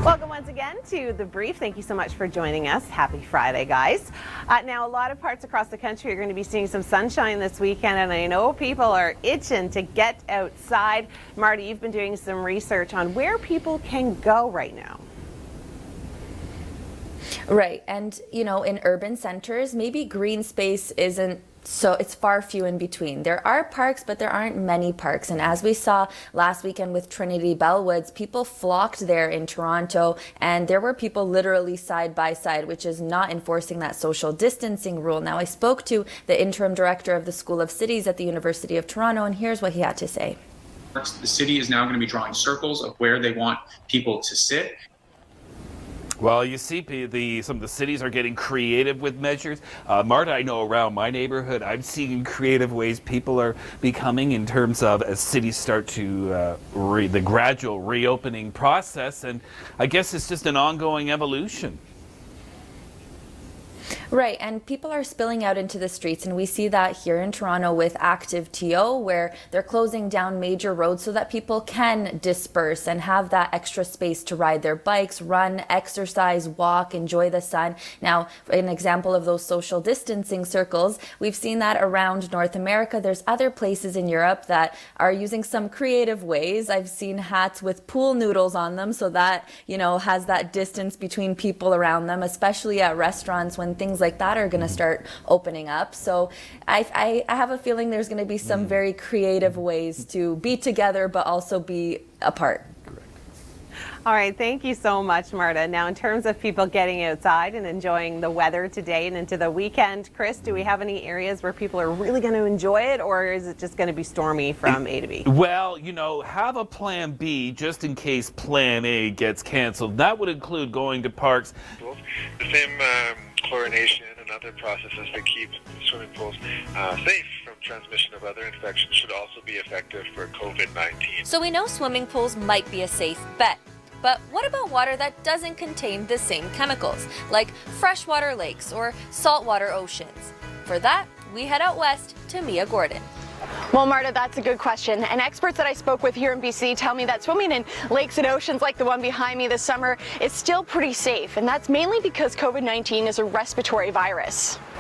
Welcome once again to The Brief. Thank you so much for joining us. Happy Friday, guys. Now, a lot of parts across the country are going to be seeing some sunshine this weekend, and I know people are itching to get outside. Marta, you've been doing some research on where people can go right now. Right, and you know, in urban centers, maybe green space isn't so it's far few in between. There are parks, but there aren't many parks. And as we saw last weekend with Trinity Bellwoods, people flocked there in Toronto, and there were people literally side by side, which is not enforcing that social distancing rule. Now, I spoke to the interim director of the School of Cities at the University of Toronto, and here's what he had to say. The city is now going to be drawing circles of where they want people to sit. Well, you see, some of the cities are getting creative with measures. Marta, I know around my neighborhood, I'm seeing creative ways people are becoming in terms of as cities start to the gradual reopening process. And I guess it's just an ongoing evolution. Right, and people are spilling out into the streets, and we see that here in Toronto with Active TO, where they're closing down major roads so that people can disperse and have that extra space to ride their bikes, run, exercise, walk, enjoy the sun. Now, an example of those social distancing circles, we've seen that around North America. There's other places in Europe that are using some creative ways. I've seen hats with pool noodles on them, so that, you know, has that distance between people around them, especially at restaurants when things like that are going to start opening up. So I have a feeling there's going to be some very creative ways to be together but also be apart. All right, thank you so much, Marta. Now, in terms of people getting outside and enjoying the weather today and into the weekend, Chris, do we have any areas where people are really going to enjoy it, or is it just going to be stormy from A to B? Well, you know, have a plan B just in case plan A gets canceled. That would include going to parks. The same chlorination and other processes that keep swimming pools safe from transmission of other infections should also be effective for COVID-19. So we know swimming pools might be a safe bet. But what about water that doesn't contain the same chemicals, like freshwater lakes or saltwater oceans? For that, we head out west to Mia Gordon. Well, Marta, that's a good question. And experts that I spoke with here in BC tell me that swimming in lakes and oceans like the one behind me this summer is still pretty safe. And that's mainly because COVID-19 is a respiratory virus.